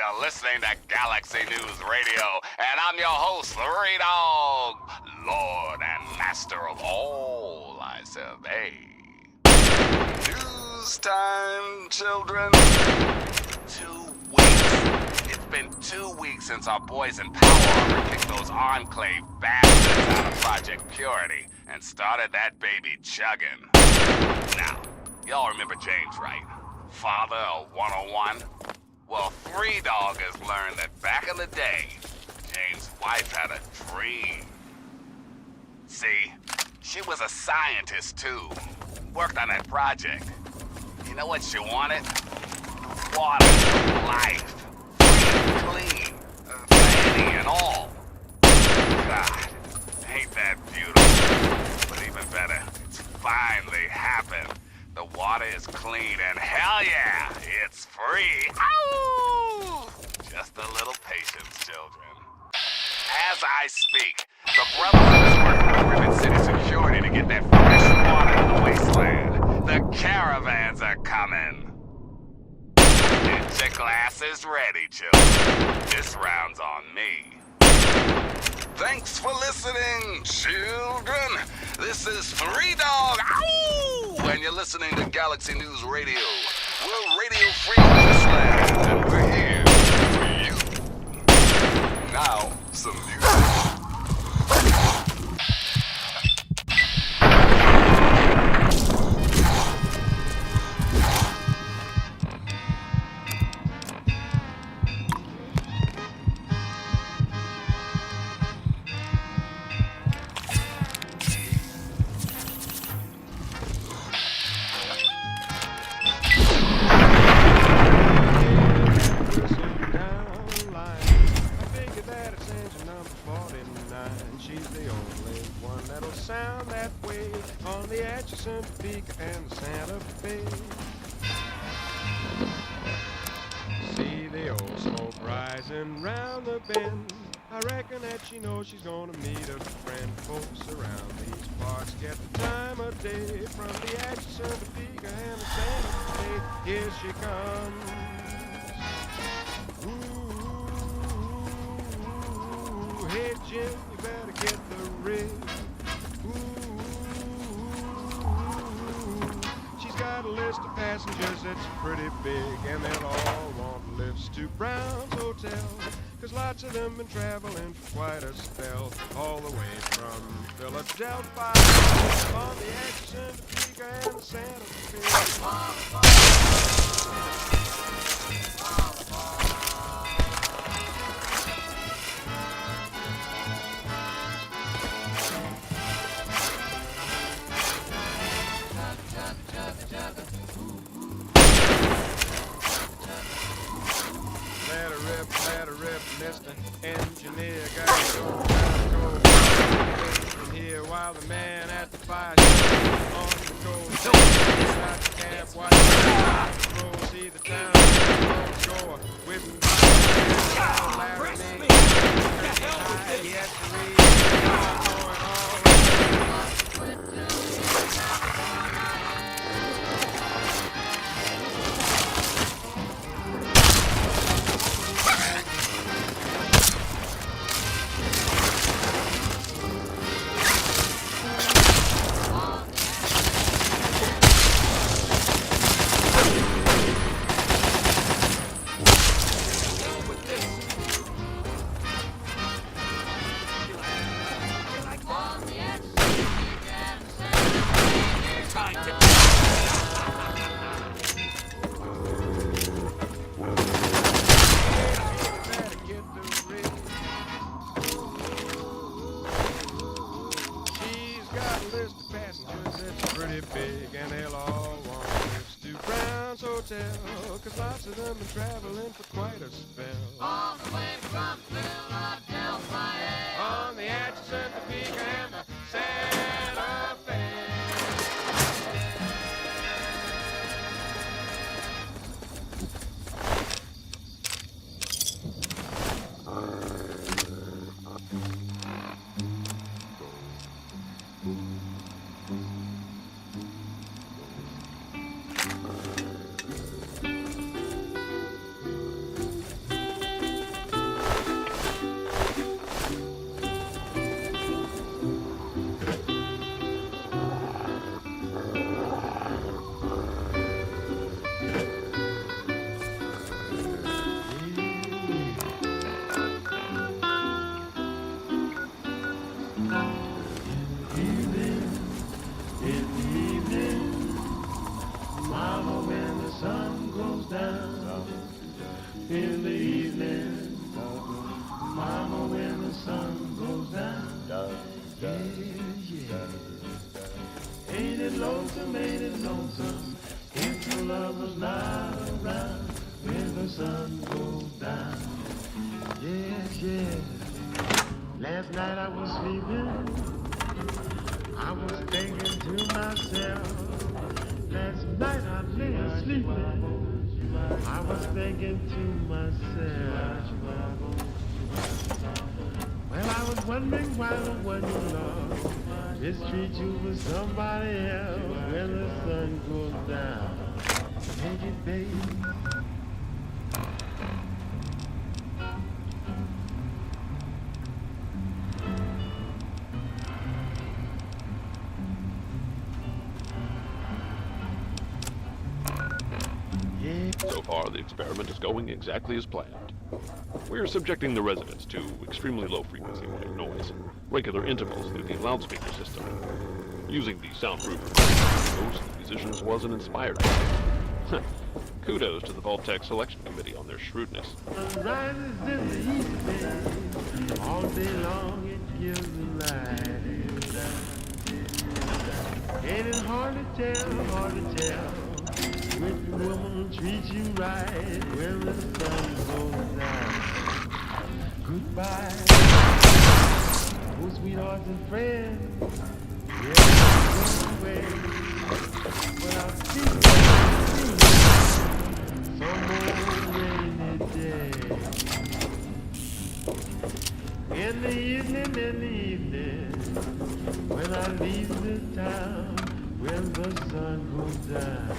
You're listening to Galaxy News Radio, and I'm your host, Three Dog, Lord and Master of all I survey. News time, children. 2 weeks. It's been 2 weeks since our boys in Power Armor kicked those Enclave bastards out of Project Purity and started that baby chugging. Now, y'all remember James, right? Father of 101? Well, Three Dog has learned that back in the day, James' wife had a dream. See, she was a scientist too. Worked on that project. You know what she wanted? Water, life, clean, vanity and all. God, ain't that beautiful? But even better, it's finally happened. The water is clean and hell yeah, it's free. Ow! Just a little patience, children. As I speak, the Brotherhood is working with Ribbon City Security to get that fresh water to the wasteland. The caravans are coming. Get your glasses ready, children. This round's on me. Thanks for listening, children. This is Three Dog, ow! And you're listening to Galaxy News Radio. We're Radio Free Wasteland, and we're here for you. Now, some music. She's the only one that'll sound that way on the Atchison, Topeka, and the Santa Fe. See the old smoke rising round the bend. I reckon that she knows she's gonna meet a friend. Folks around these parts get the time of day from the Atchison, Topeka, and the Santa Fe. Here she comes. Ooh, hey Jim, you better get the rig. Ooh, she's got a list of passengers that's pretty big, and they'll all want lifts to Brown's Hotel, 'cause lots of them been traveling for quite a spell, all the way from Philadelphia on the Atchison, Topeka, and the Santa Fe. Let her rip, Mr. Engineer. Gotta go from here while the man at the fire on the cold. Inside the cab, watch the roll, see the town go whipping by Larry me. Yes, going all big, and they'll all want trips to Brown's Hotel, 'cause lots of them been traveling for quite a spell. All the way from Philadelphia, on the Atchison, Topeka, and the Santa Fe. night I was sleeping, I was thinking to myself. Last night I lay sleeping, I was thinking to myself. Well, I was wondering why the one you love mistreat you with somebody else when the sun goes down. Take it, baby. So far, the experiment is going exactly as planned. We're subjecting the residents to extremely low-frequency white noise, regular intervals through the loudspeaker system. Using the soundproof most of the musicians wasn't inspired. Kudos to the Vault-Tec selection committee on their shrewdness. Rises in the evening, all day long it gives me light. Ain't it hard to tell, when the woman treats you right when the sun goes down. Goodbye, oh sweethearts and friends. Yes, go away, but I'll see you some more rainy day. In the evening, when I leave the town, when the sun goes down.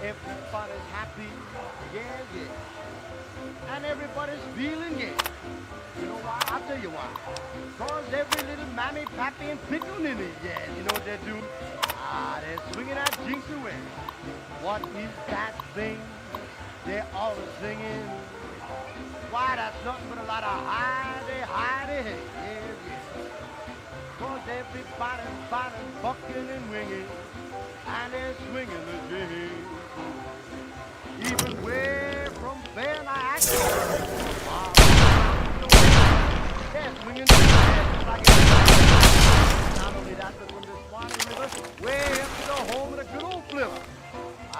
Everybody's happy, yeah. And everybody's feeling it. You know why? I'll tell you why. Cause every little mammy, pappy, and pickle ninny, yeah. You know what they're doing? They're swinging that jinx away. What is that thing they're all singing? Why, that's nothing but a lot of hidey, hey, yeah. Cause everybody's fighting, bucking, and winging. And they're swinging the jig. Even way from Bear Niagara. They're swinging the jig like it's not only that, but from the Swanee River, way up to the home of the good old Flipper.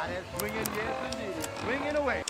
They're swinging, yes indeed, swinging away.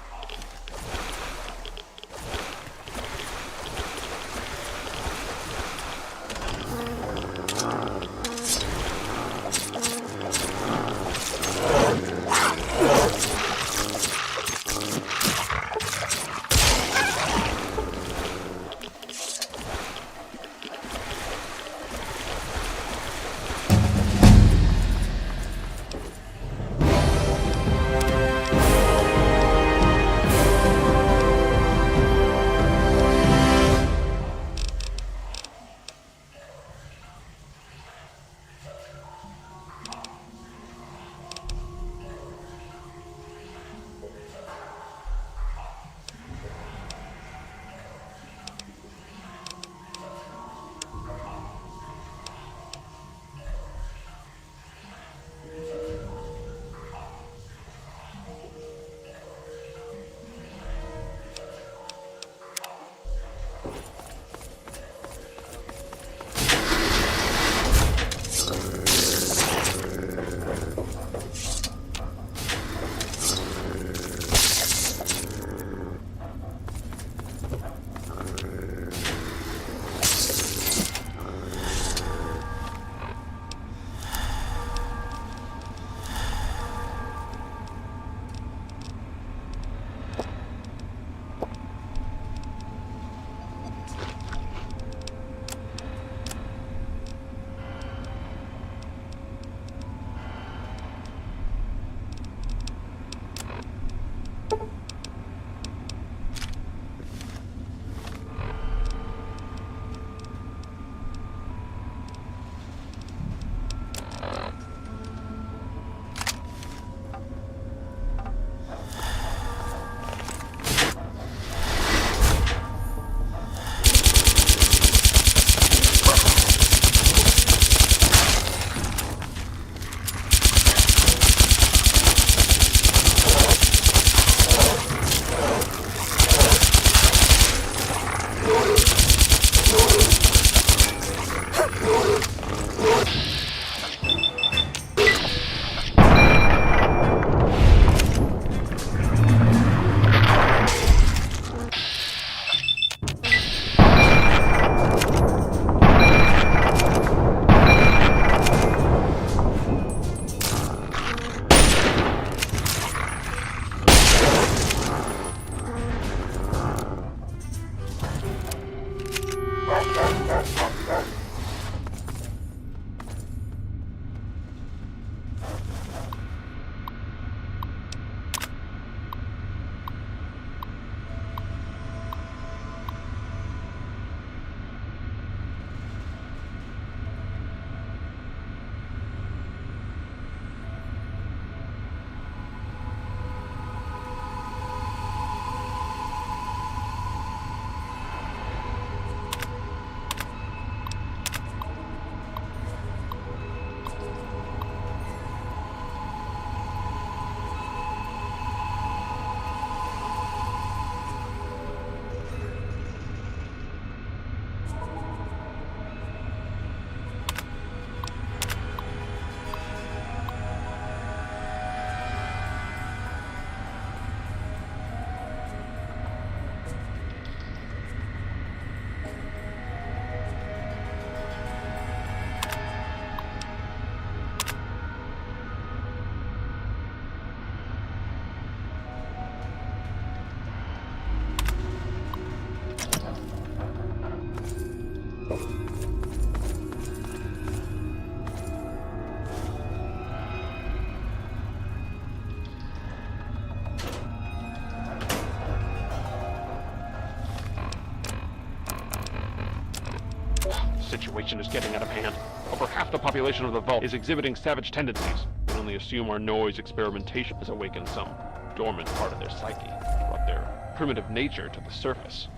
situation is getting out of hand. Over half the population of the vault is exhibiting savage tendencies. We can only assume our noise experimentation has awakened some dormant part of their psyche, brought their primitive nature to the surface.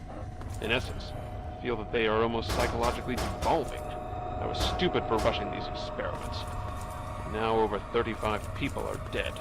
In essence, I feel that they are almost psychologically devolving. I was stupid for rushing these experiments. Now over 35 people are dead.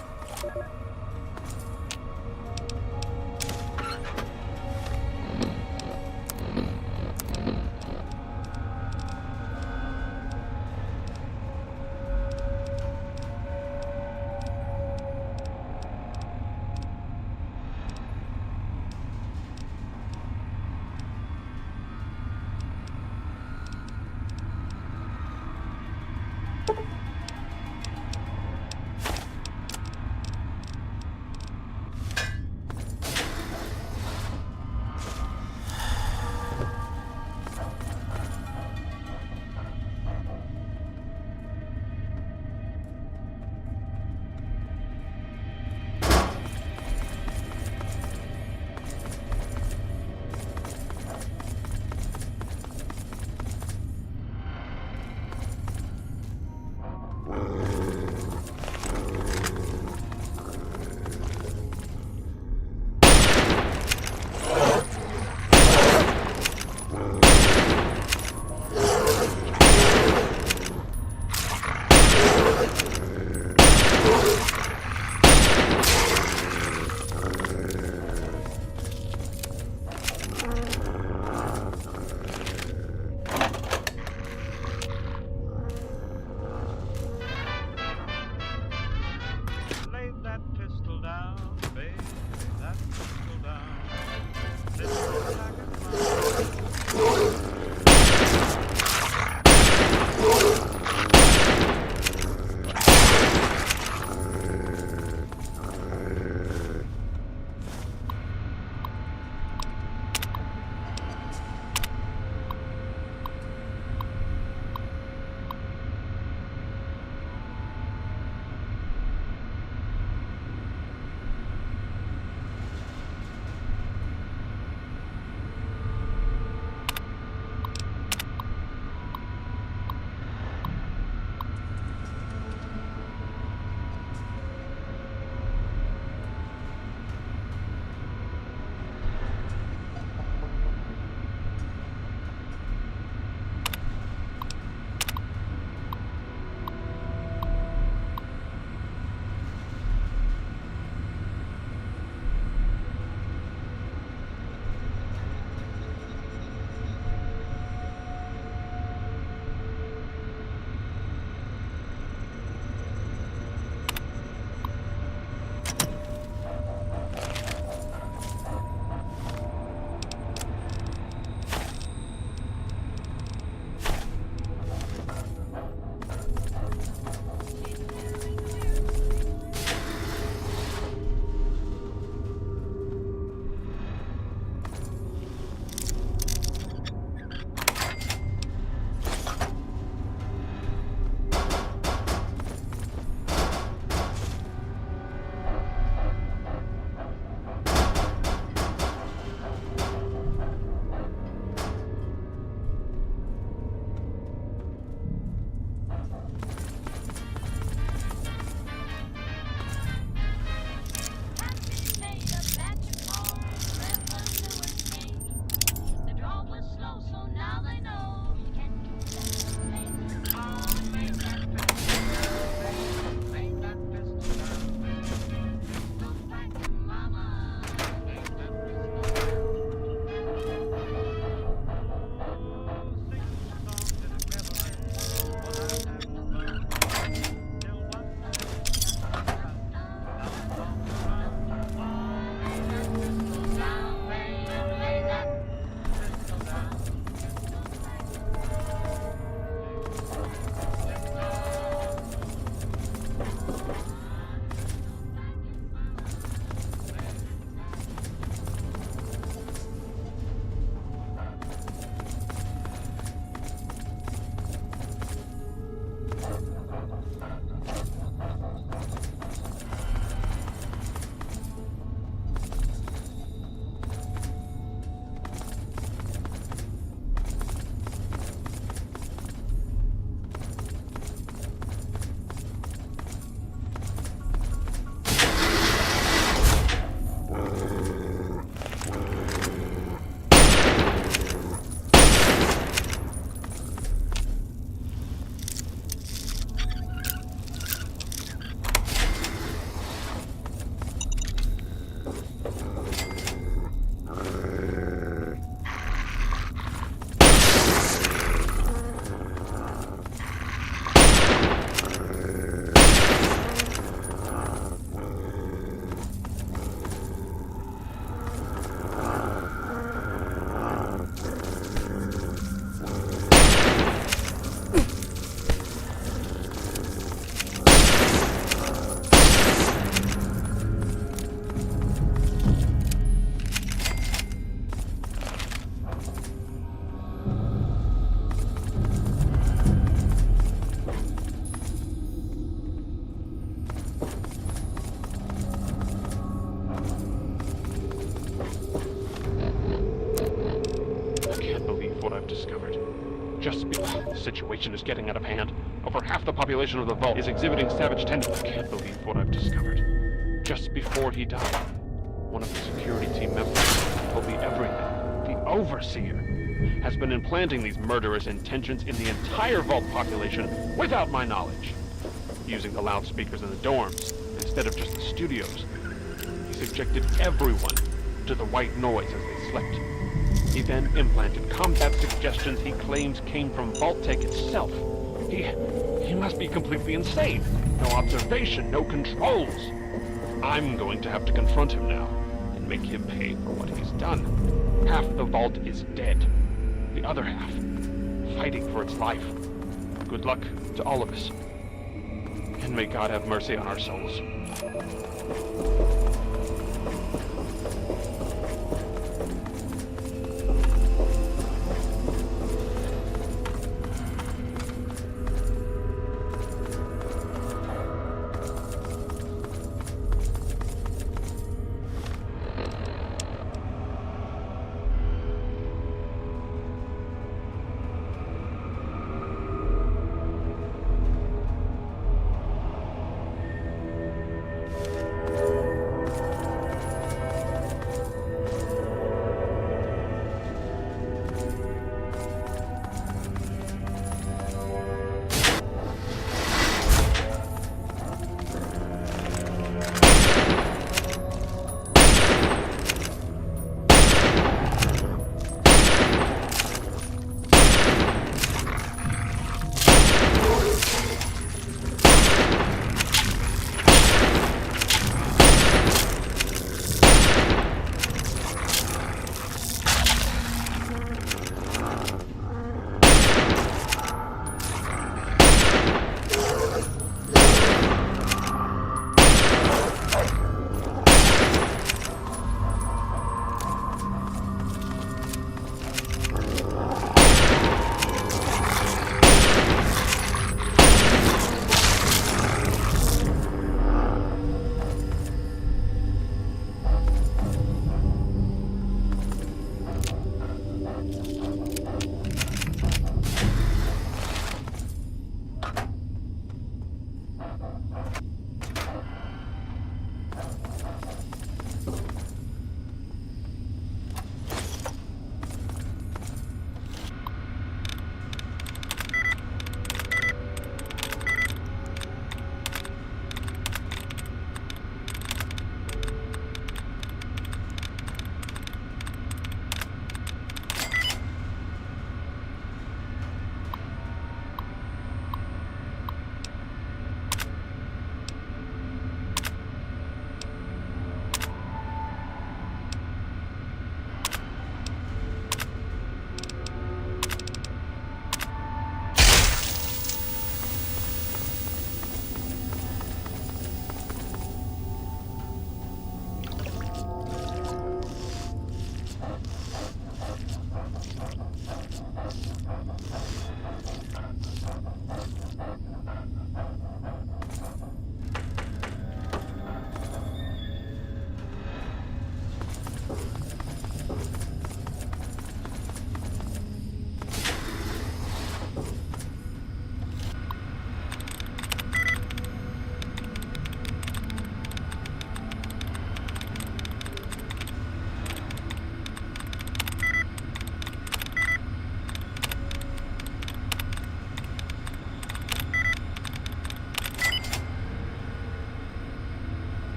situation is getting out of hand. Over half the population of the vault is exhibiting savage tendencies. I can't believe what I've discovered. Just before he died, one of the security team members told me everything. The Overseer has been implanting these murderous intentions in the entire vault population without my knowledge. Using the loudspeakers in the dorms instead of just the studios. He subjected everyone to the white noise as they slept. He then implanted combat suggestions he claims came from Vault-Tec itself. He must be completely insane. No observation, no controls. I'm going to have to confront him now and make him pay for what he's done. Half the vault is dead. The other half, fighting for its life. Good luck to all of us. And may God have mercy on our souls.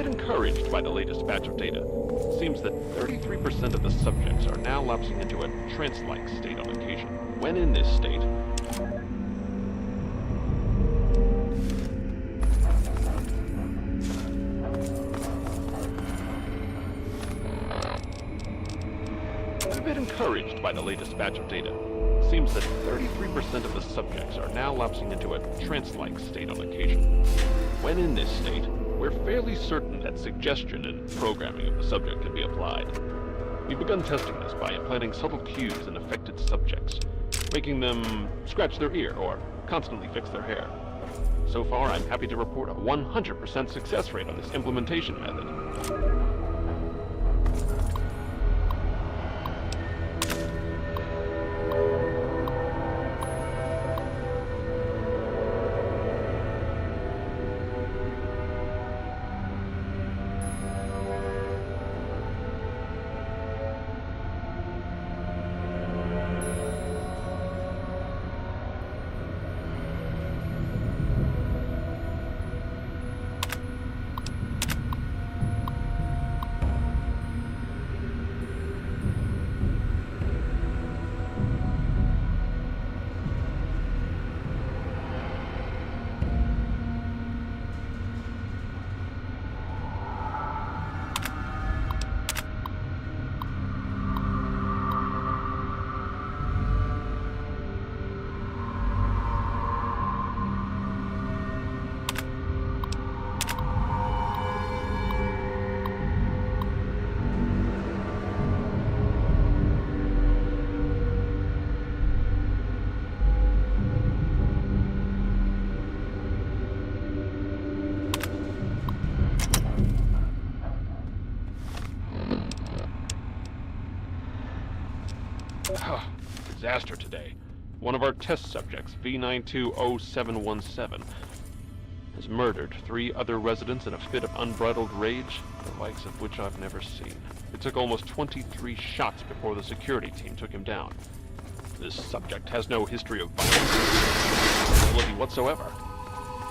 bit encouraged by the latest batch of data. It seems that 33% of the subjects are now lapsing into a trance-like state on occasion. When in this state, a bit encouraged by the latest batch of data. It seems that 33% of the subjects are now lapsing into a trance-like state on occasion. When in this state, we're fairly certain that suggestion and programming of the subject can be applied. We've begun testing this by implanting subtle cues in affected subjects, making them scratch their ear or constantly fix their hair. So far, I'm happy to report a 100% success rate on this implementation method. Disaster today. One of our test subjects, V920717, has murdered 3 other residents in a fit of unbridled rage, the likes of which I've never seen. It took almost 23 shots before the security team took him down. This subject has no history of violence whatsoever.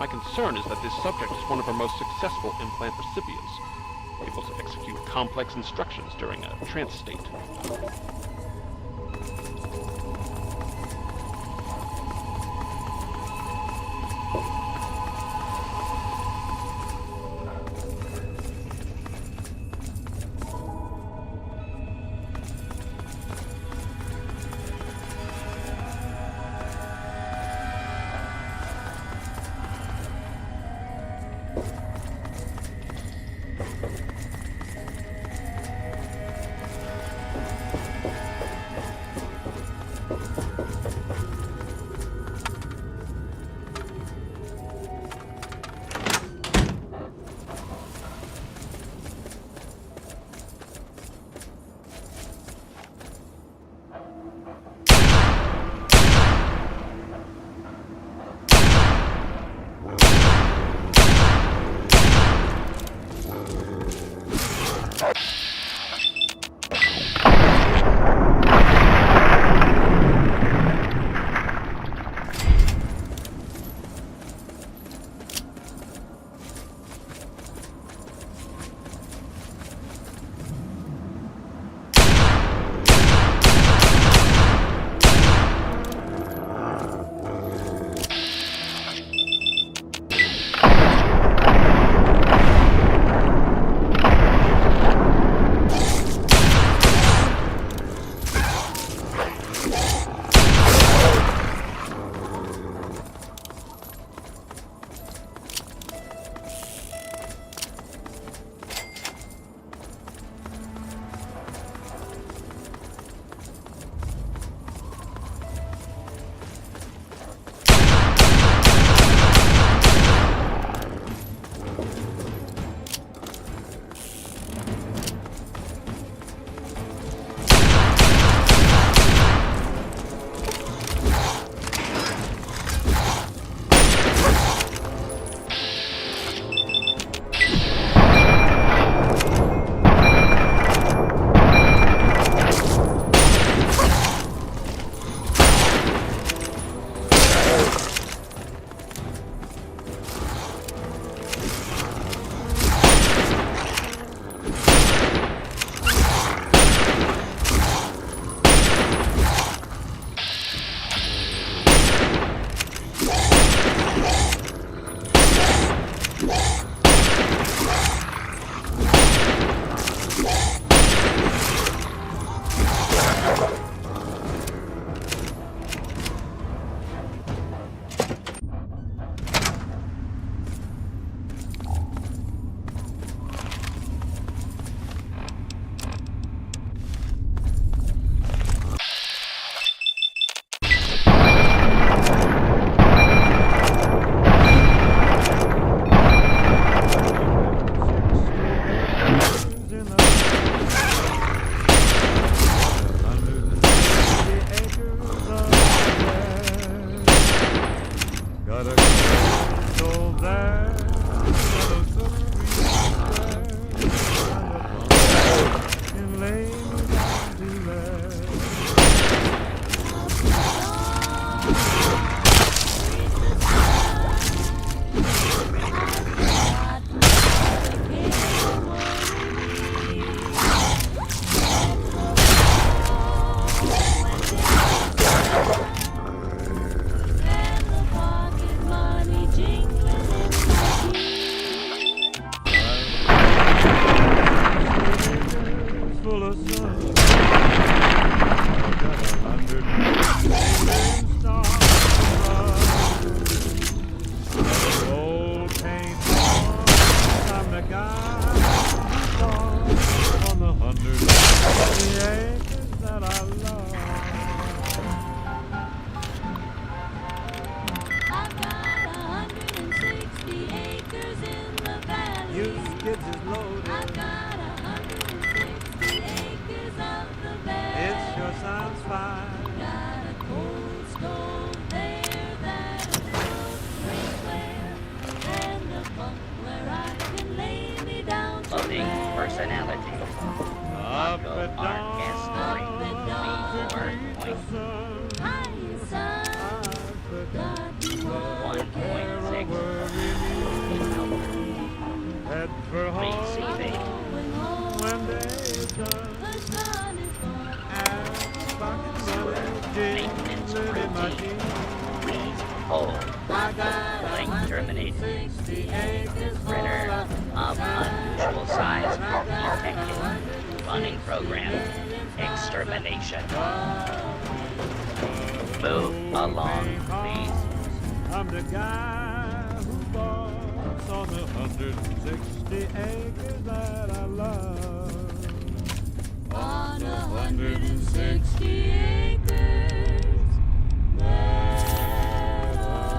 My concern is that this subject is one of our most successful implant recipients, able to execute complex instructions during a trance state. So there, another sweet and lay me down to rest. Full of sun. I got 100 million stars to run. Old paint on, I'm the guy who saw on the 100 acres that I love. I've got 160 acres in the valley. You skids is loaded. I've got 160 acres of the valley. It sure sounds fine. Got a cold stove there that'll cook drinkware, and a bunk where I can lay me down to Loading rest. personality. Up Marco and R. S. Up and 3, V4 point. Hi, son. God, you are 1.6. Head for home Receiving. going home. when day's done. The sun is gone. And pocket money Maintenance jingling in my routine. jeans. Please hold. I got Link terminated. 160 acres full Printer of of unusual size detected. Running program. Extermination. Move along, please. I'm the guy who walks on the 160 acres that I love. on 160 acres that I love.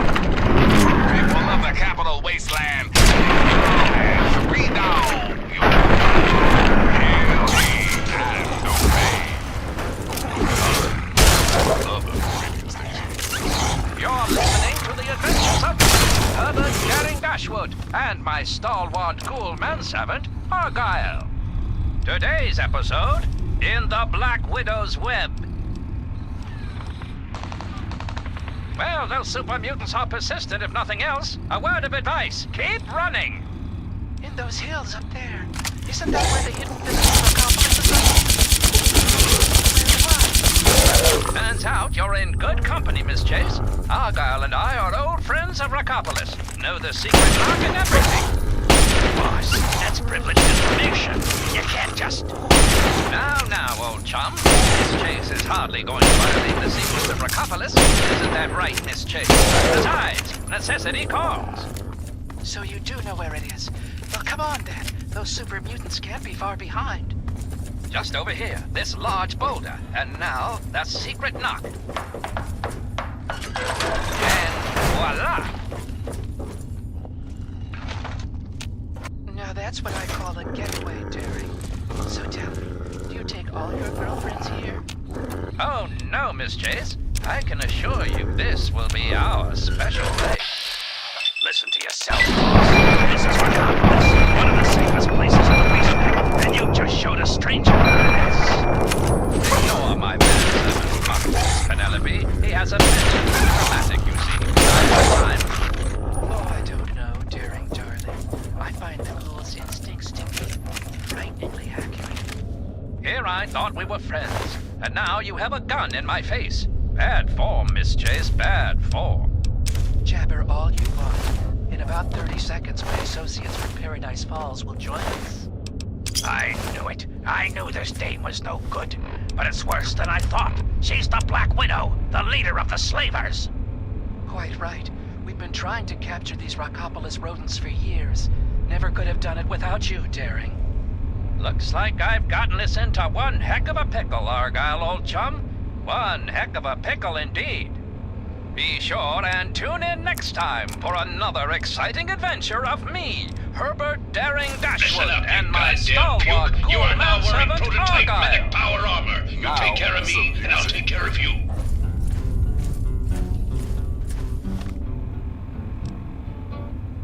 People of the capital wasteland, and read now, you hear me and obey. Other radio stations. You're listening to the adventures of Herbert Garing Dashwood and my stalwart ghoul manservant, Argyle. Today's episode, In the Black Widow's Web. Well, those super mutants are persistent, if nothing else. A word of advice, keep running. In those hills up there. Isn't that where the hidden business accomplices are? Turns out you're in good company, Miss Chase. Argyle and I are old friends of Rockopolis. Know the secret lock and everything. Boss, that's privileged information. You can't just... Now, old chum. Miss Chase is hardly going to violate the secrets of Rockopolis. Isn't that right, Miss Chase? Besides, necessity calls. So you do know where it is. Well, come on then. Those super mutants can't be far behind. Just over here, this large boulder. And now, the secret knock. And voila! Now that's what I call a getaway, Derry. So tell me, do you take all your girlfriends here? Oh, no, Miss Chase. I can assure you this will be our special day. Listen to yourself. This is Rockopolis, one of the safest places in the wasteland, and you just showed a stranger this. Ignore my manservant, Rockopolis, Penelope. He has a penchant for dramatic, you see. Oh, I don't know, Daring darling. I find the ghoul's instincts to be frighteningly accurate. Here I thought we were friends, and now you have a gun in my face. Bad form, Miss Chase, bad form. Jabber all you want. In about 30 seconds, my associates from Paradise Falls will join us. I knew it. I knew this dame was no good. But it's worse than I thought. She's the Black Widow, the leader of the slavers. Quite right. We've been trying to capture these Rockopolis rodents for years. Never could have done it without you, Daring. Looks like I've gotten us into one heck of a pickle, Argyle, old chum. One heck of a pickle indeed. Be sure and tune in next time for another exciting adventure of me, Herbert Daring Dashwood, and my stalwart You are now wearing manservant prototype Argyle. medic power armor. You Now, take care of me, and I'll take care of you.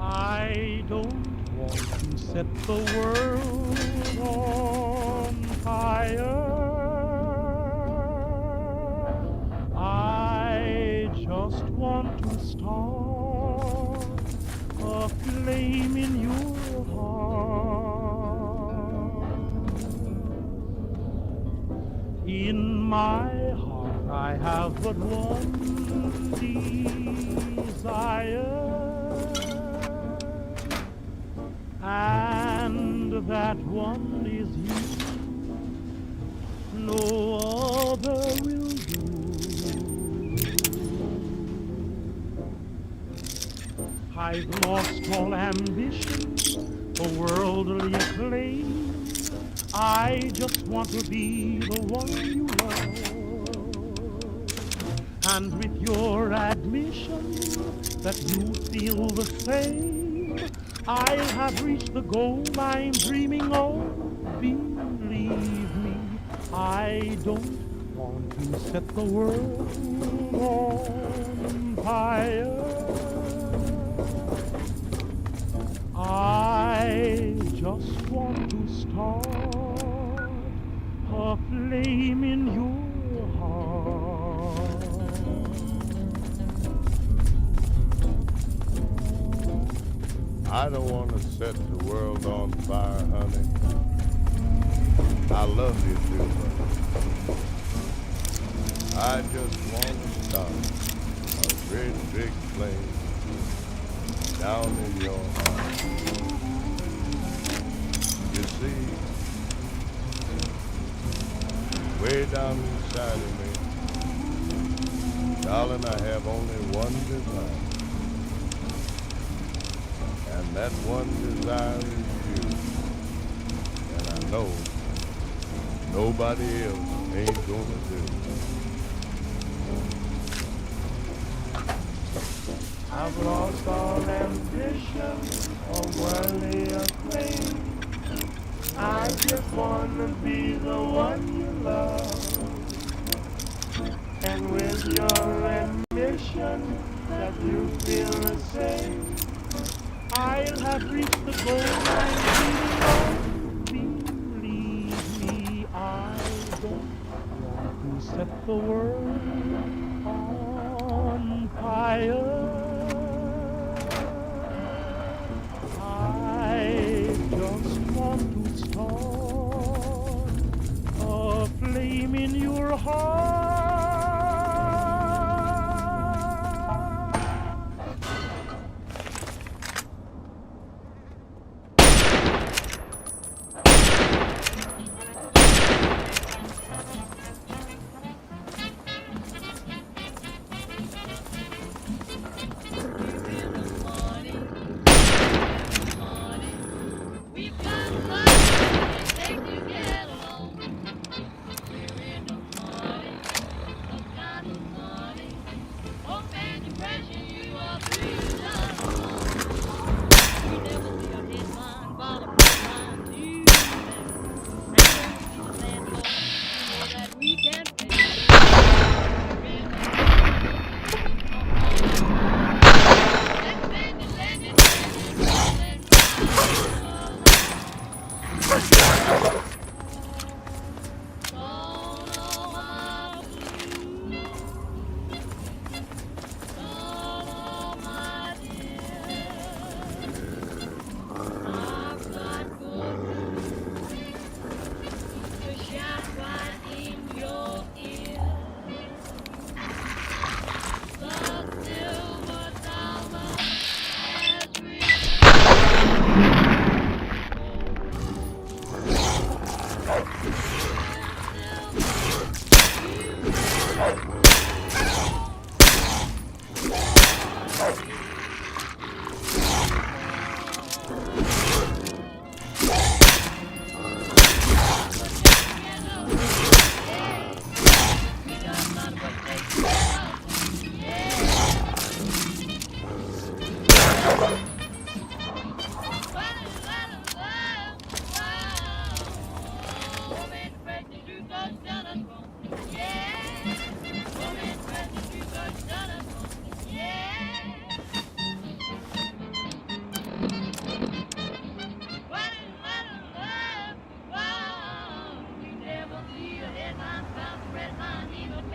I don't want to set the world on fire. I just want to start a flame in your heart. In my heart I have but one desire, and that one is you. No other will do. I've lost all ambition for worldly acclaim. I just want to be the one you love. And with your admission that you feel the same, I'll have reached the goal I'm dreaming of. Believe me, I don't want to set the world on fire. I just want to start a flame in your heart. I don't want to set the world on fire, honey. I love you too much. I just want to start a great big flame down in your heart. You see, way down inside of me, darling, I have only one desire. And that one desire is you. And I know nobody else ain't gonna do it. I've lost all ambition or worldly acclaim. I just wanna be the one you love. And with your admission that you feel the same, I'll have reached the goal I'm dreaming of. Believe me, I don't want to set the world on fire. I just want to start a flame in your heart. We've got fire, take you get along. We're in the morning.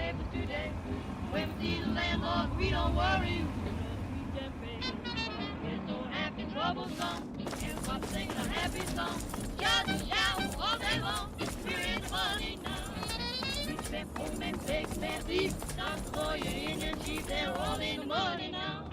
every today. When we see the landlord, we don't worry. We can pay. It's so happy, troublesome. Everybody singing a happy song. Shout, shout all day long. We're in the money now. Rich man, poor man, big man, thief. Doctor, lawyer, Indian chief, they're all in the money now.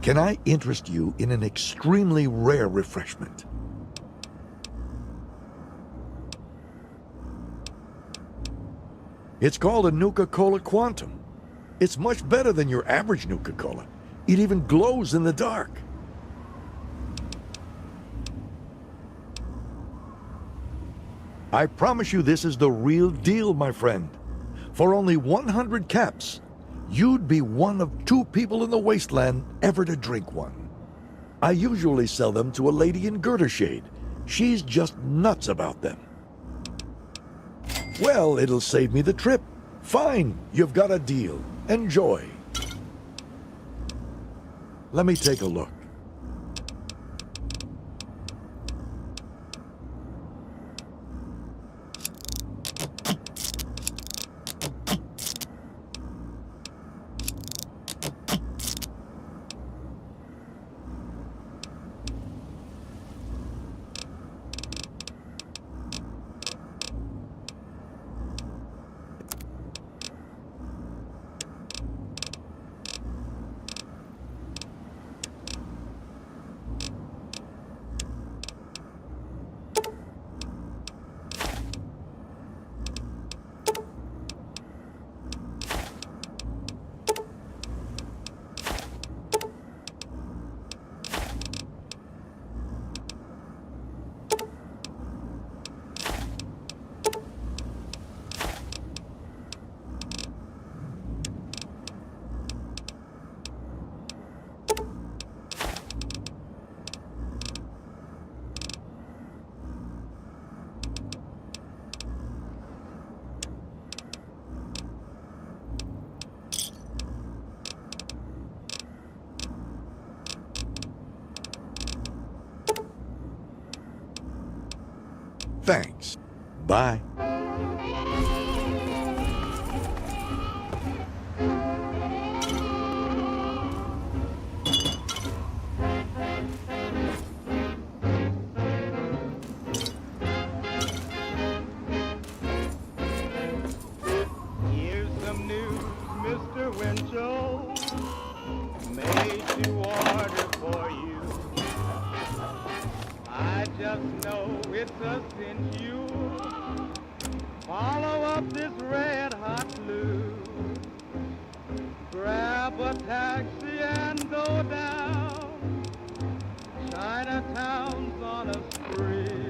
Can I interest you in an extremely rare refreshment? It's called a Nuka-Cola Quantum. It's much better than your average Nuka-Cola. It even glows in the dark. I promise you this is the real deal, my friend. For only 100 caps, you'd be one of 2 people in the wasteland ever to drink one. I usually sell them to a lady in Girdershade. She's just nuts about them. Well, it'll save me the trip. Fine, you've got a deal. Enjoy. Let me take a look. Thanks. Bye. Here's some news, Mr. Winchell. Made to order for you. I just know it's a cinch you follow up this red hot blue. Grab a taxi and go down. Chinatown's on a spree.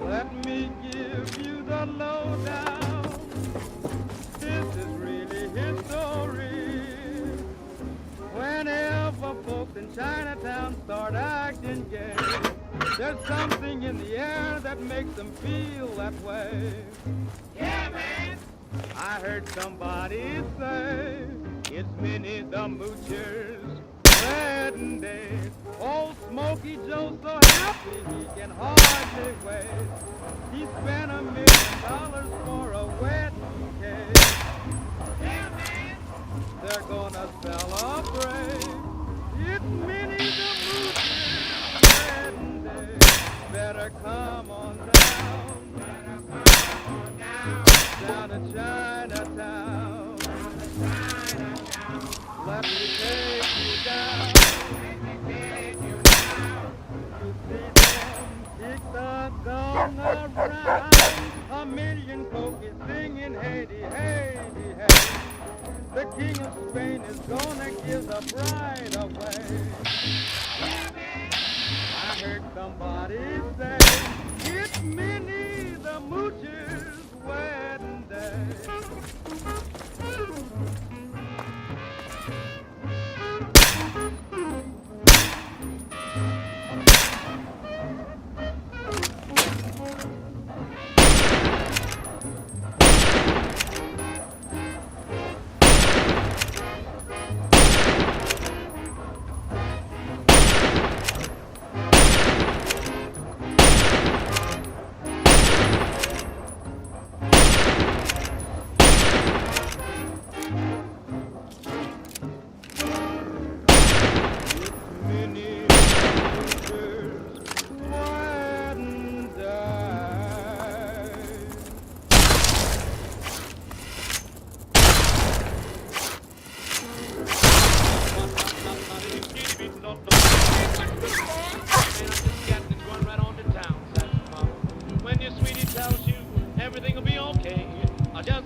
Let me give you the lowdown. This is really history. Whenever folks in Chinatown start acting gay, there's something in the air that makes them feel that way. Yeah, man! I heard somebody say it's Minnie the Moocher's wedding day. Old Smokey Joe's so happy he can hardly wait. He spent $1 million for a wedding cake. Yeah, man! They're gonna celebrate. It's Minnie the Moocher's wedding day. Better come on down. Better come on down. Down to Chinatown. Let me take you down. Let me take you down. To see them kick sing around. A million folk is singing, Haiti, Haiti, Haiti. The king of Spain is gonna give the bride away. I heard somebody say, it's Minnie the Mooch's wedding day. When your sweetie tells you everything will be okay, I just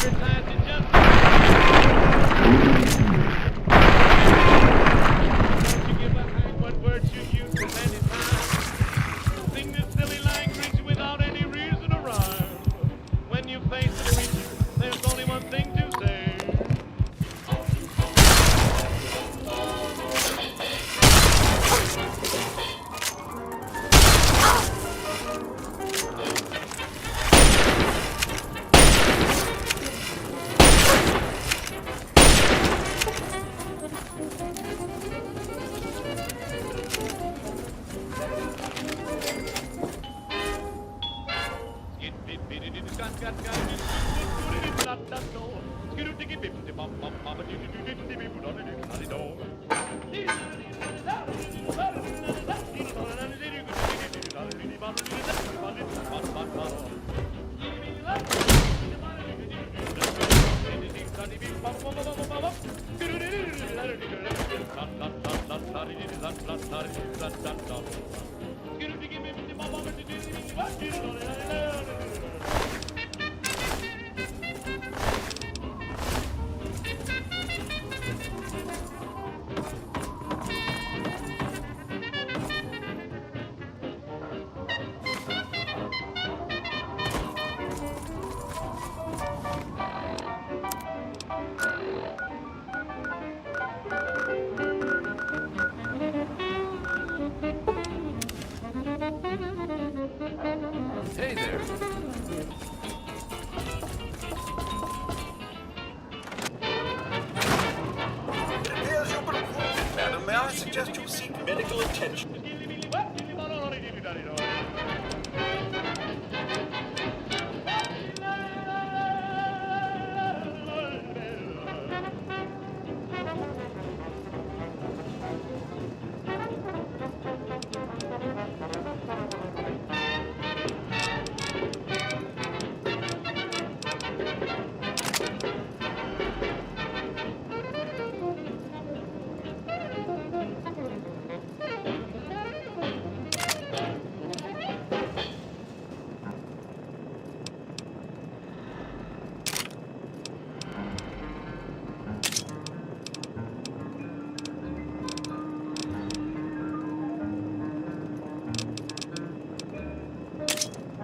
advertise it just don't you give a hang what words you use from any time. Sing this silly language without any reason or rhyme. When you face the preacher, there's only one thing to say. Hey there. It appears you've been wounded, madam. May I suggest you seek medical attention?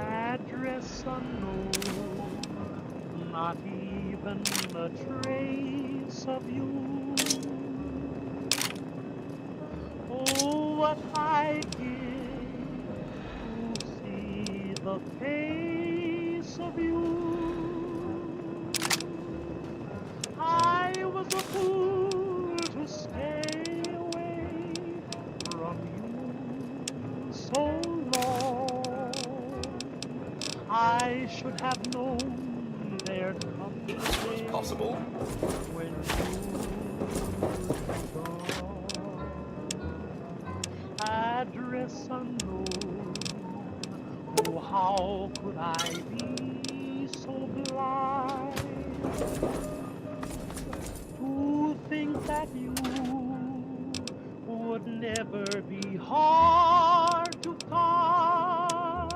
Address unknown, not even a trace of you. Oh, what I give to see the face of you. I was a fool to stay away from you so long. I should have known there'd come a day Possible. when you'd gone. Address unknown. Oh, how could I be so blind to think that you never be hard to find.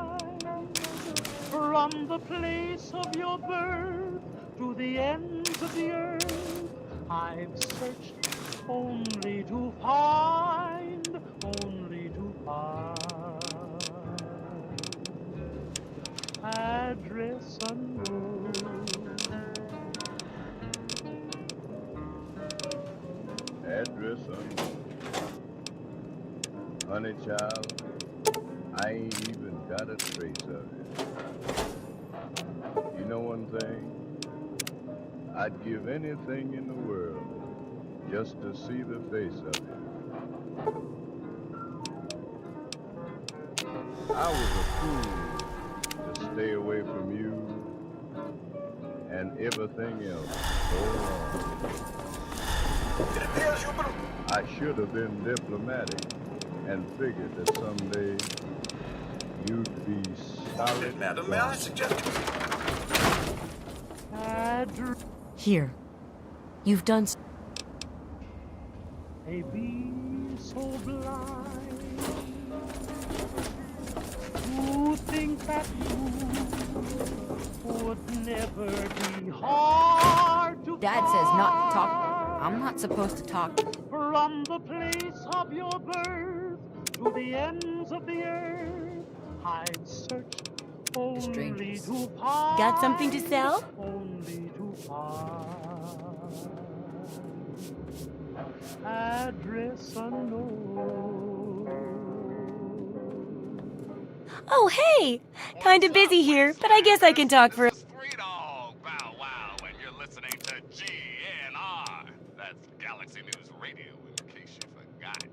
From the place of your birth to the ends of the earth, I've searched only to find, only to find. Address unknown. Address unknown. Honey child, I ain't even got a trace of it. You know one thing? I'd give anything in the world just to see the face of it. I was a fool to stay away from you and everything else so long. I should have been diplomatic and figured that someday you'd be solid. Madam, may I suggest Here. You've done They be so blind to think that you would never be hard to Dad says not to talk. I'm not supposed to talk. From the place of your birth to the ends of the earth, I've searched only to find. Got something to sell? Only to find. Address unknown. Oh, hey! Kinda busy here, but I guess I can talk for a... Bow wow, and you're listening to GNR. That's Galaxy News Radio, in case you forgot.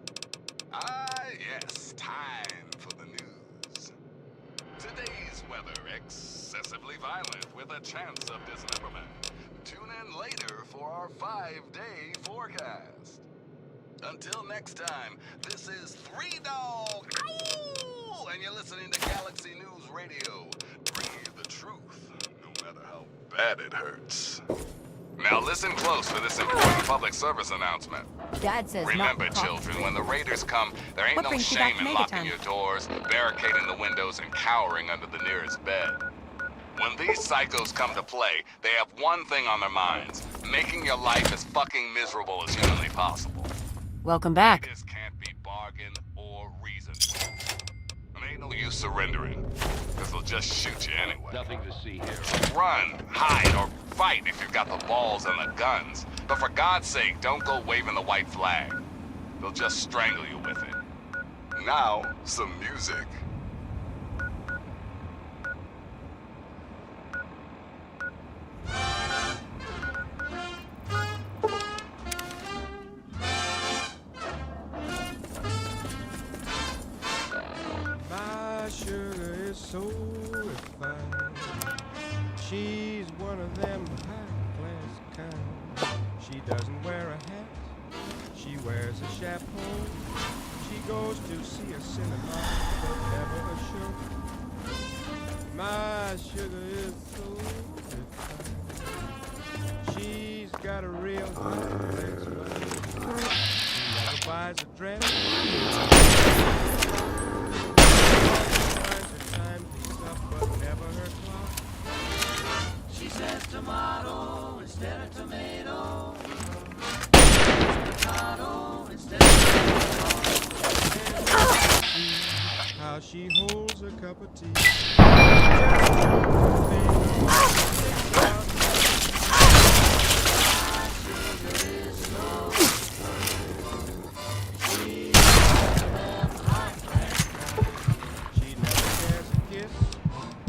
Ah, yes, time for the news. Today's weather excessively violent with a chance of dismemberment. Tune in later for our 5-day forecast. Until next time, this is 3 Dog, ow! And you're listening to Galaxy News Radio, bringing you the truth, no matter how bad it hurts. Now listen close for this important public service announcement. Dad says Remember, not to talk. children, when the raiders come, there ain't What no brings you back shame to in locking Megaton? your doors, barricading the windows, and cowering under the nearest bed. When these psychos come to play, they have one thing on their minds: making your life as fucking miserable as humanly possible. Welcome back. This can't be bargained or reasoned for. And ain't no use surrendering, because they'll just shoot you anyway. Nothing to see here. Run, hide, or fight if you've got the balls and the guns. But for God's sake, don't go waving the white flag. They'll just strangle you with it. Now, some music. My sugar is so refined. She's one of them high-class kind. She doesn't wear a hat. She wears a chapeau. She goes to see a cinema, but never a show. My sugar is so refined. She's got a real high-class mind. She never buys a dress. She says tomato instead of tomato. Potato instead of potato. How she holds a cup of tea. She never shares a kiss.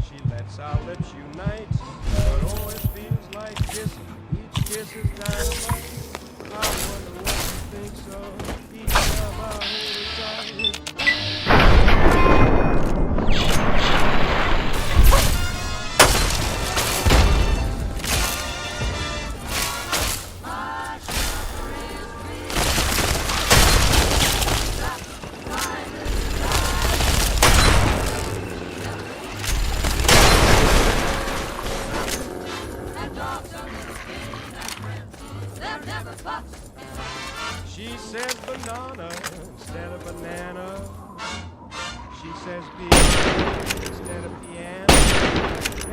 She lets our lips unite. But oh, it feels like kissing. Each kiss is dynamite. I wonder what she thinks of each time I hold her tight. She's says banana instead of banana. She says piano instead of piano.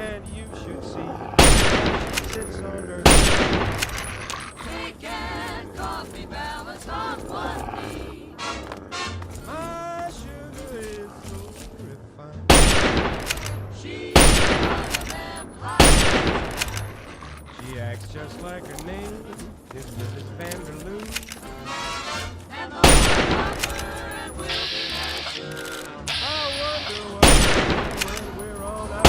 And you should see how she sits on her. Tea and coffee balanced on one knee. My sugar is so refined. She's one of them hot. She acts just like her name is Mrs. Vanderloo. And the hopper and we'll be dancing. I wonder what when we're all out.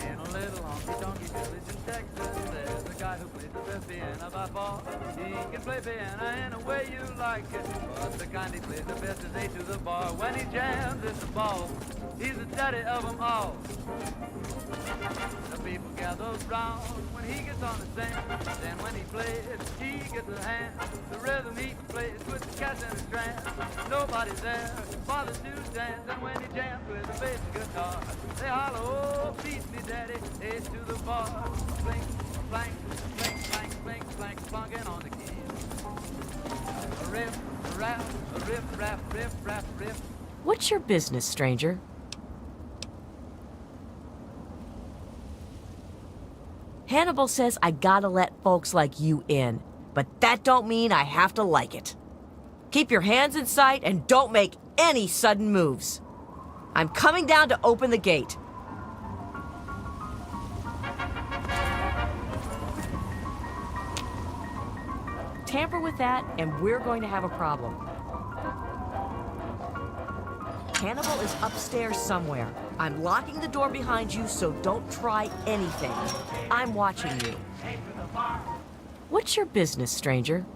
In a little honky-tonky village in Texas, there's a guy who plays the best piano by far. He can play piano in a way you like it, but the kind he plays the best is A to the bar. When he jams, it's a ball. He's the daddy of them all. The people gather round when he gets on the stand. Then when he plays, he gets a hand. The rhythm he plays with the cats in his trance. Nobody's there bothers to dance. And when he jams with a bass guitar, they holler, oh, beat me, daddy, A to the bar. Blink, blank, blink, blank, blink, blank, plunking on the keys. A riff, a rap, a riff, rap, riff, rap, riff. What's your business, stranger? Hannibal says I gotta let folks like you in, but that don't mean I have to like it. Keep your hands in sight and don't make any sudden moves. I'm coming down to open the gate. Tamper with that and we're going to have a problem. Hannibal is upstairs somewhere. I'm locking the door behind you, so don't try anything. I'm watching you. What's your business, stranger?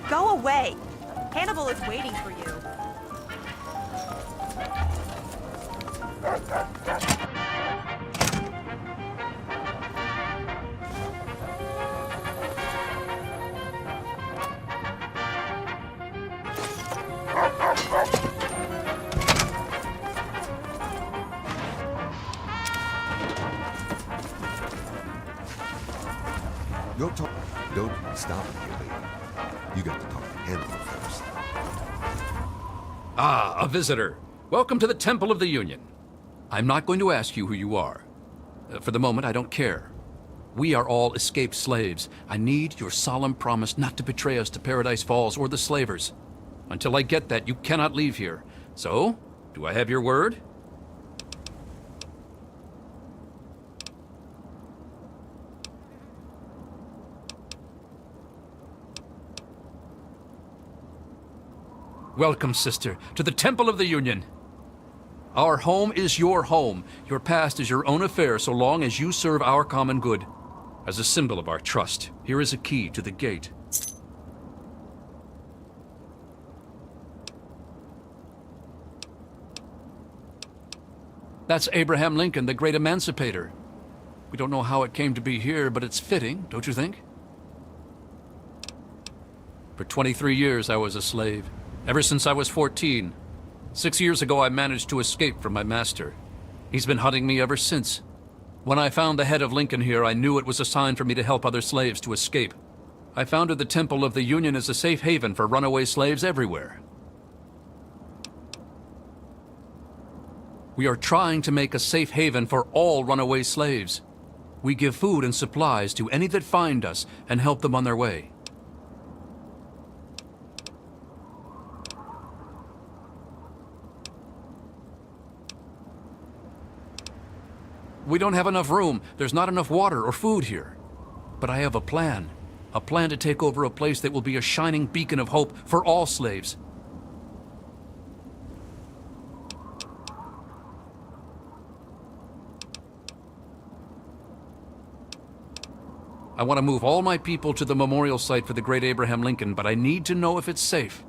Go away! Hannibal is waiting for you. Go talk. Don't stop it, lady. You got to talk to Hannibal first. Ah, a visitor. Welcome to the Temple of the Union. I'm not going to ask you who you are. For the moment, I don't care. We are all escaped slaves. I need your solemn promise not to betray us to Paradise Falls or the slavers. Until I get that, you cannot leave here. So, do I have your word? Welcome, sister, to the Temple of the Union. Our home is your home. Your past is your own affair so long as you serve our common good. As a symbol of our trust, here is a key to the gate. That's Abraham Lincoln, the great emancipator. We don't know how it came to be here, but it's fitting, don't you think? For 23 years, I was a slave. Ever since I was 14. 6 years ago, I managed to escape from my master. He's been hunting me ever since. When I found the head of Lincoln here, I knew it was a sign for me to help other slaves to escape. I founded the Temple of the Union as a safe haven for runaway slaves everywhere. We are trying to make a safe haven for all runaway slaves. We give food and supplies to any that find us and help them on their way. We don't have enough room. There's not enough water or food here. But I have a plan. A plan to take over a place that will be a shining beacon of hope for all slaves. I want to move all my people to the memorial site for the great Abraham Lincoln, but I need to know if it's safe.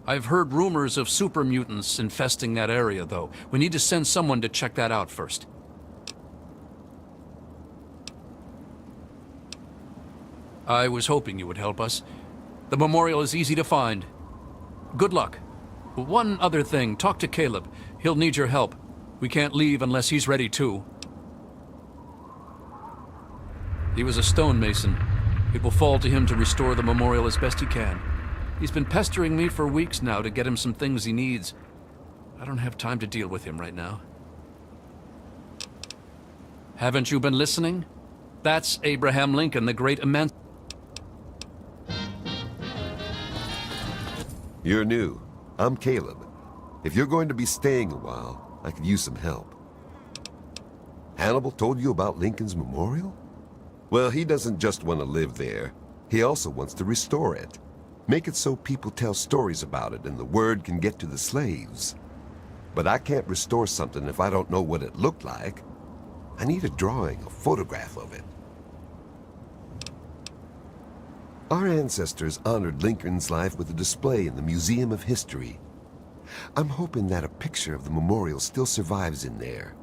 I've heard rumors of super mutants infesting that area, though. We need to send someone to check that out first. I was hoping you would help us. The memorial is easy to find. Good luck. One other thing, talk to Caleb. He'll need your help. We can't leave unless he's ready too. He was a stonemason. It will fall to him to restore the memorial as best he can. He's been pestering me for weeks now to get him some things he needs. I don't have time to deal with him right now. Haven't you been listening? That's Abraham Lincoln, the great emancipator. You're new. I'm Caleb. If you're going to be staying a while, I could use some help. Hannibal told you about Lincoln's memorial? Well, he doesn't just want to live there. He also wants to restore it. Make it so people tell stories about it and the word can get to the slaves. But I can't restore something if I don't know what it looked like. I need a drawing, a photograph of it. Our ancestors honored Lincoln's life with a display in the Museum of History. I'm hoping that a picture of the memorial still survives in there.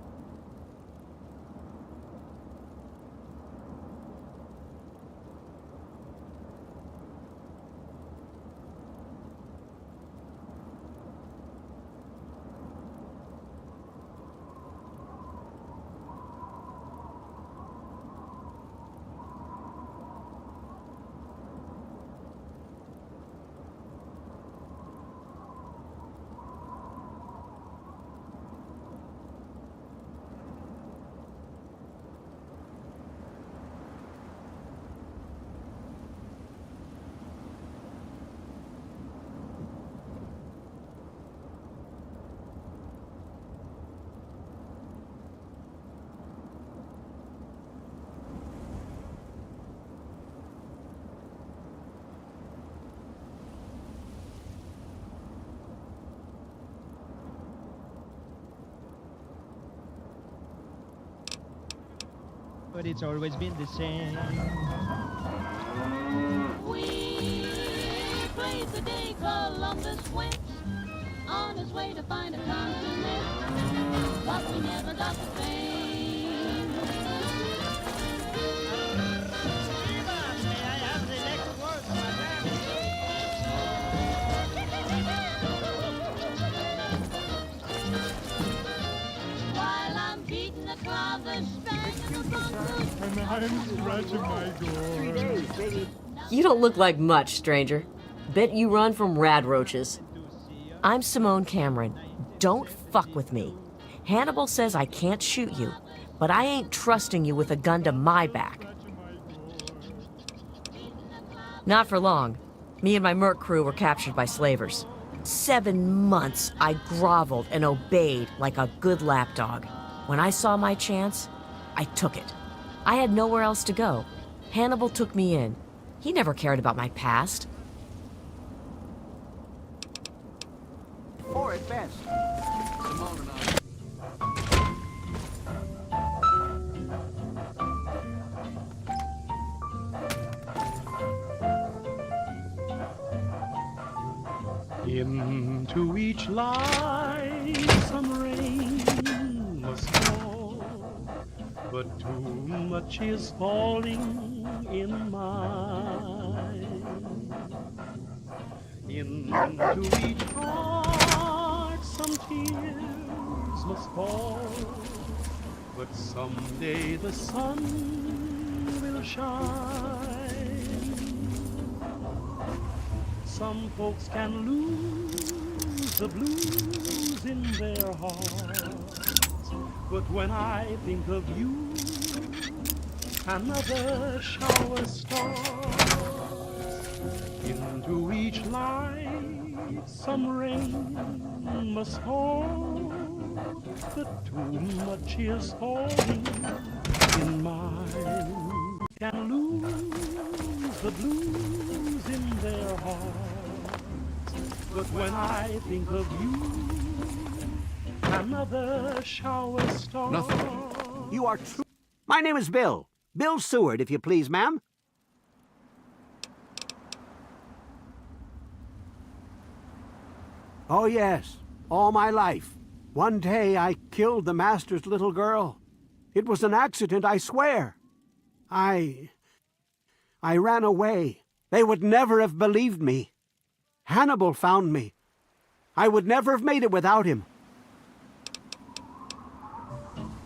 But it's always been the same. We played the day Columbus went on his way to find a continent, but we never got the fame. While I'm beating the cloud, the And I'm scratching my gore. You don't look like much, stranger. Bet you run from rad roaches. I'm Simone Cameron. Don't fuck with me. Hannibal says I can't shoot you, but I ain't trusting you with a gun to my back. Not for long. Me and my merc crew were captured by slavers. 7 months I groveled and obeyed like a good lapdog. When I saw my chance, I took it. I had nowhere else to go. Hannibal took me in. He never cared about my past. Or advance. Simone and I. Into each line some rain must fall, but too much is falling in mine. Into each heart some tears must fall, but someday the sun will shine. Some folks can lose the blues in their hearts, but when I think of you, another shower starts. Into each light some rain must fall, but too much is falling in mine. Can lose the blues in their hearts, but when I think of you, another shower starts. You are true. My name is Bill. Bill Seward, if you please, ma'am. Oh, yes. All my life. One day I killed the master's little girl. It was an accident, I swear. I ran away. They would never have believed me. Hannibal found me. I would never have made it without him.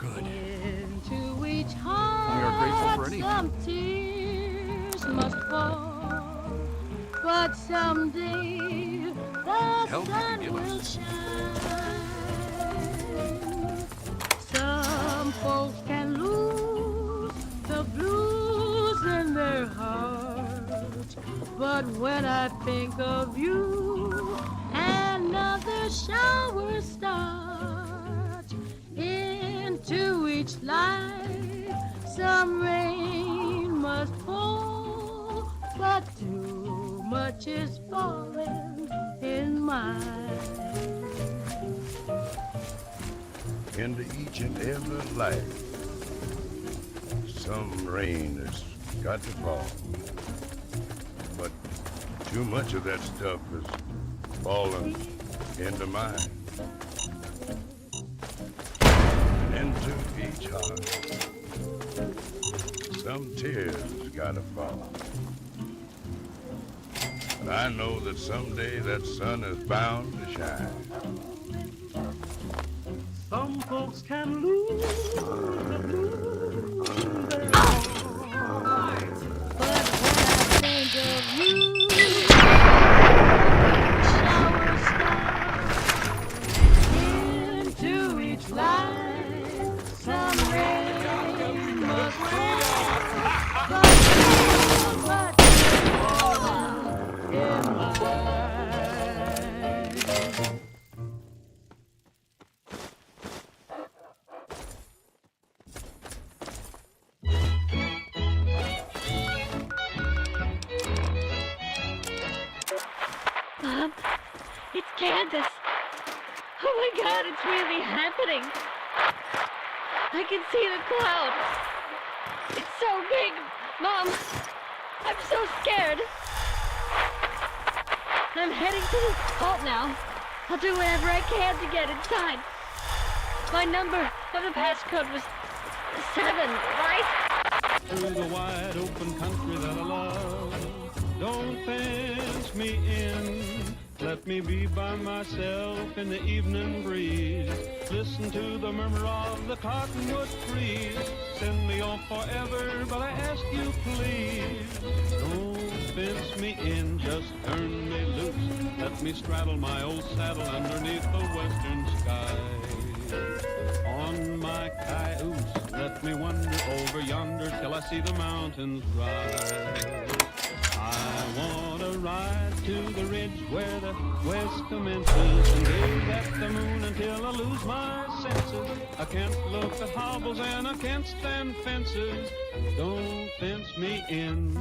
Into each heart, We are grateful for anything. some tears must fall, but someday the Help sun give will us. shine. Some folks can lose the blues in their heart, but when I think of you, another shower starts. Into each life, some rain must fall, but too much is falling in mine. Into each and every life, some rain has got to fall. But too much of that stuff is falling into mine. Into each heart, some tears has got to fall. But I know that someday that sun is bound to shine. Some folks can lose the blues in their hearts, but when I think of you, shower starts. Into each life, some rain must fall, but too much is falling in mine. Mom, it's Candace. Oh my God, it's really happening. I can see the cloud. It's so big. Mom, I'm so scared. I'm heading to the vault now. I'll do whatever I can to get inside. My number of the passcode was 7, right? Through the wide open country that I love, don't fence me in. Let me be by myself in the evening breeze. Listen to the murmur of the cottonwood trees. Send me off forever, but I ask you please, don't fence me in, just turn me loose. Let me straddle my old saddle underneath the western sky. On my cayuse, let me wander over yonder till I see the mountains rise. I want to ride to the ridge where the west commences and gaze at the moon until I lose my senses. I can't look at hobbles and I can't stand fences. Don't fence me in.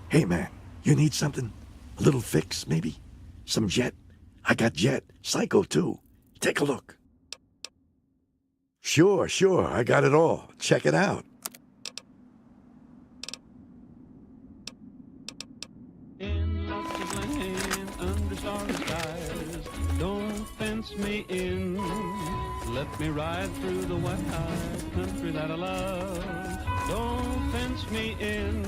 Hey man, you need something? A little fix, maybe? Some jet? I got jet. Psycho, too. Take a look. Sure, I got it all. Check it out. In lots of land, under starry skies, don't fence me in. Let me ride through the wide country that I love. Don't fence me in.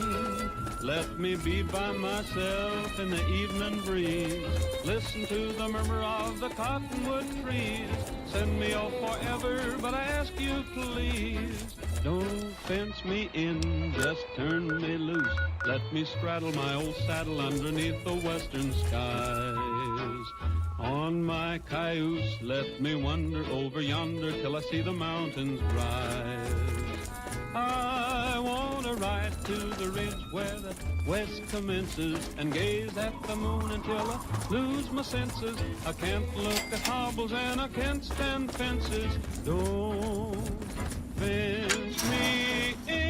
Let me be by myself in the evening breeze. Listen to the murmur of the cottonwood trees. Send me off forever, but I ask you please, don't fence me in, just turn me loose. Let me straddle my old saddle underneath the western skies. On my cayuse, let me wander over yonder till I see the mountains rise. I want to ride to the ridge where the west commences and gaze at the moon until I lose my senses. I can't look at hobbles and I can't stand fences. Don't fence me in.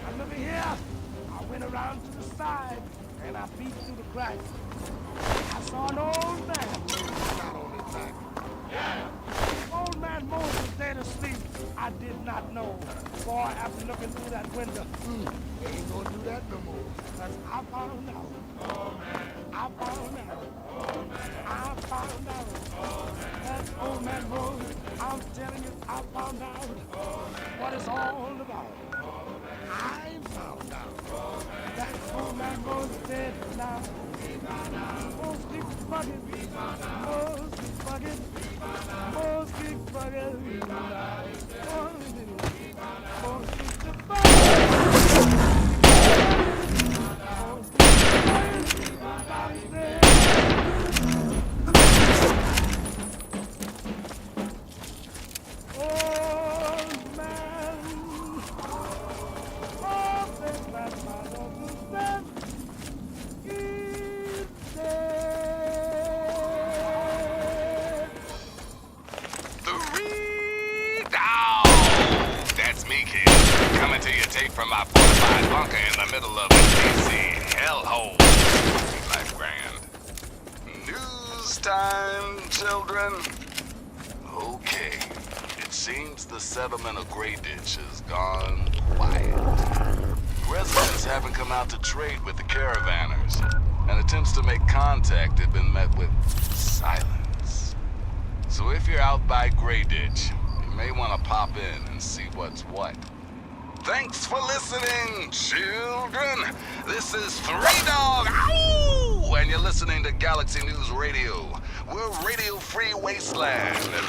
And look here, I went around to the side and I peeked through the cracks. I saw an old man not on his back. Old man Moses was dead asleep. I did not know. Boy, after looking through that window, we ain't gonna do that no more. Cause I found out. I found out. I found out. That old man Moses, I'm telling you, I found out what it's all about. I found out that old man Moses dead now. Most big bucket, most big bucket, most big bucket, most big bucket. From my fortified bunker in the middle of the DC hellhole. Life grand. News time, children. Okay. It seems the settlement of Grey Ditch has gone quiet. Residents haven't come out to trade with the caravanners, and attempts to make contact have been met with silence. So if you're out by Grey Ditch, you may want to pop in and see what's what. Thanks for listening, children. This is Three Dog, ow! And you're listening to Galaxy News Radio. We're Radio Free Wasteland. And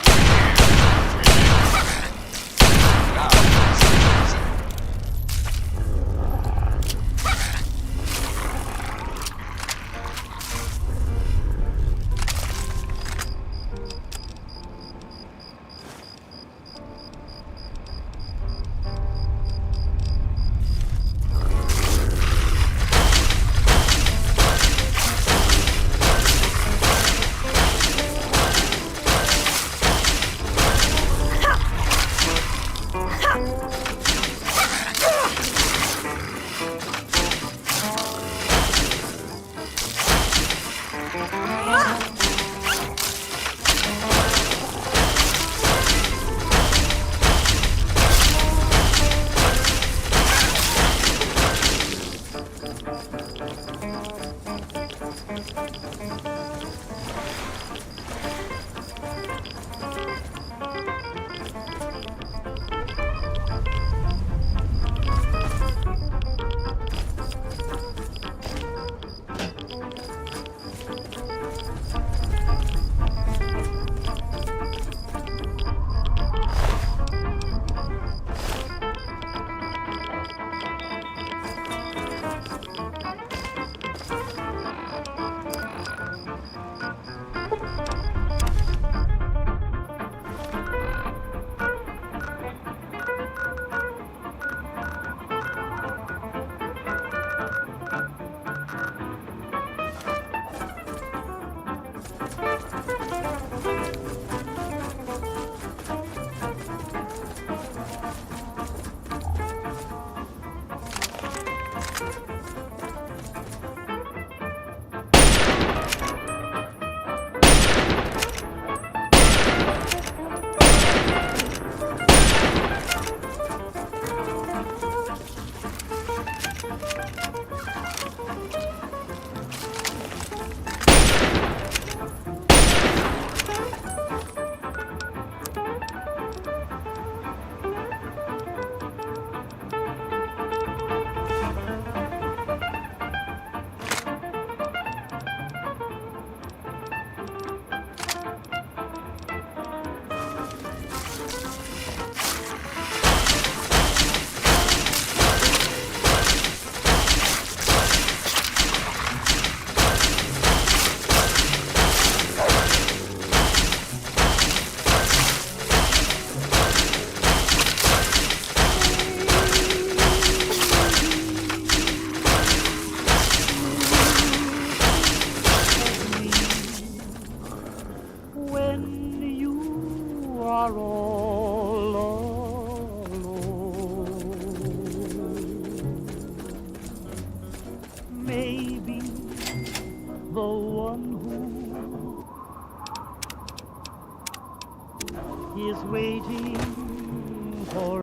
are all alone. Maybe the one who is waiting for